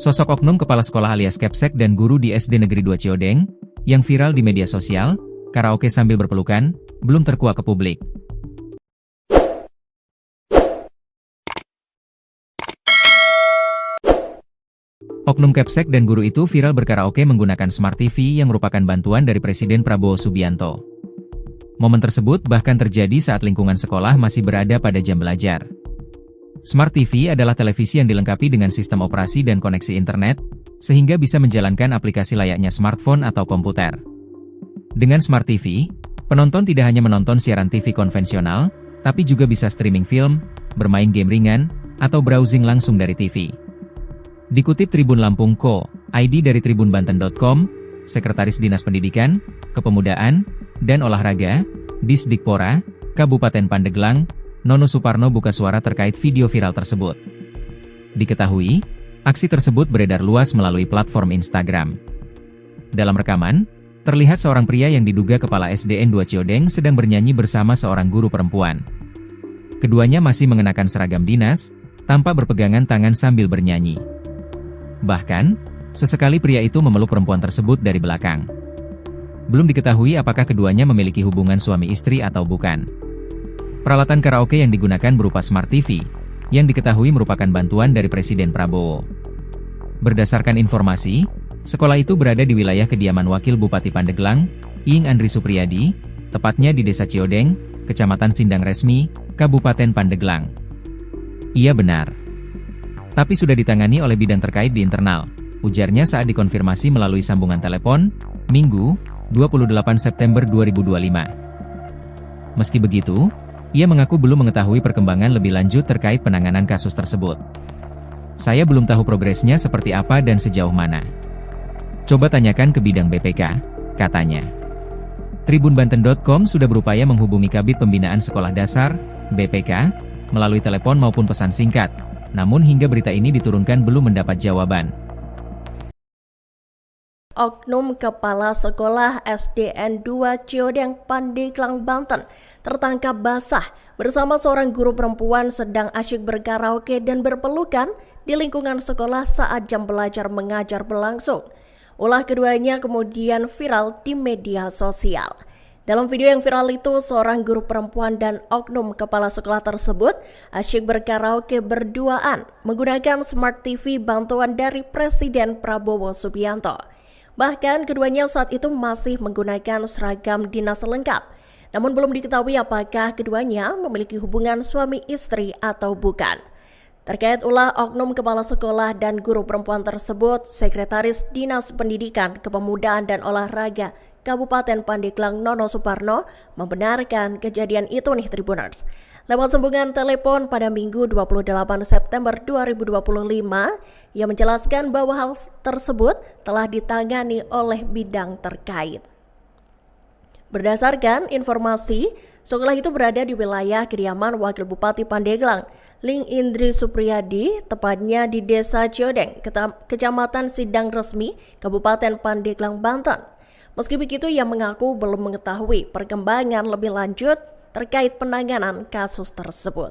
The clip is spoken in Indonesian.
Sosok oknum kepala sekolah alias Kepsek dan guru di SD Negeri 2 Ciodeng, yang viral di media sosial, karaoke sambil berpelukan, belum terkuak ke publik. Oknum Kepsek dan guru itu viral berkaraoke menggunakan Smart TV yang merupakan bantuan dari Presiden Prabowo Subianto. Momen tersebut bahkan terjadi saat lingkungan sekolah masih berada pada jam belajar. Smart TV adalah televisi yang dilengkapi dengan sistem operasi dan koneksi internet, sehingga bisa menjalankan aplikasi layaknya smartphone atau komputer. Dengan Smart TV, penonton tidak hanya menonton siaran TV konvensional, tapi juga bisa streaming film, bermain game ringan, atau browsing langsung dari TV. Dikutip Tribun Lampung Co. ID dari tribunbanten.com, Sekretaris Dinas Pendidikan, Kepemudaan, dan Olahraga, Disdikpora, Kabupaten Pandeglang, Nono Suparno buka suara terkait video viral tersebut. Diketahui, aksi tersebut beredar luas melalui platform Instagram. Dalam rekaman, terlihat seorang pria yang diduga kepala SDN 2 Ciodeng sedang bernyanyi bersama seorang guru perempuan. Keduanya masih mengenakan seragam dinas, tanpa berpegangan tangan sambil bernyanyi. Bahkan, sesekali pria itu memeluk perempuan tersebut dari belakang. Belum diketahui apakah keduanya memiliki hubungan suami istri atau bukan. Peralatan karaoke yang digunakan berupa Smart TV, yang diketahui merupakan bantuan dari Presiden Prabowo. Berdasarkan informasi, sekolah itu berada di wilayah kediaman Wakil Bupati Pandeglang, Iing Andri Supriyadi, tepatnya di Desa Ciodeng, Kecamatan Sindang Resmi, Kabupaten Pandeglang. Iya benar. Tapi sudah ditangani oleh bidang terkait di internal, ujarnya saat dikonfirmasi melalui sambungan telepon, Minggu, 28 September 2025. Meski begitu, ia mengaku belum mengetahui perkembangan lebih lanjut terkait penanganan kasus tersebut. Saya belum tahu progresnya seperti apa dan sejauh mana. Coba tanyakan ke bidang BPK, katanya. Tribunbanten.com sudah berupaya menghubungi Kabid Pembinaan Sekolah Dasar, BPK, melalui telepon maupun pesan singkat, namun hingga berita ini diturunkan belum mendapat jawaban. Oknum Kepala Sekolah SDN 2 Ciodeng, Pandeglang, Banten tertangkap basah bersama seorang guru perempuan sedang asyik berkaraoke dan berpelukan di lingkungan sekolah saat jam belajar mengajar berlangsung. Ulah keduanya kemudian viral di media sosial. Dalam video yang viral itu, seorang guru perempuan dan oknum kepala sekolah tersebut asyik berkaraoke berduaan menggunakan Smart TV bantuan dari Presiden Prabowo Subianto. Bahkan keduanya saat itu masih menggunakan seragam dinas lengkap. Namun belum diketahui apakah keduanya memiliki hubungan suami istri atau bukan. Terkait ulah oknum kepala sekolah dan guru perempuan tersebut, Sekretaris Dinas Pendidikan, Kepemudaan dan Olahraga Kabupaten Pandeglang Nono Suparno membenarkan kejadian itu nih Tribuners. Lewat sambungan telepon pada Minggu 28 September 2025, ia menjelaskan bahwa hal tersebut telah ditangani oleh bidang terkait. Berdasarkan informasi, sekolah itu berada di wilayah kediaman Wakil Bupati Pandeglang, Iing Andri Supriyadi, tepatnya di Desa Ciodeng, Kecamatan Sindang Resmi, Kabupaten Pandeglang, Banten. Meski begitu, ia mengaku belum mengetahui perkembangan lebih lanjut terkait penanganan kasus tersebut.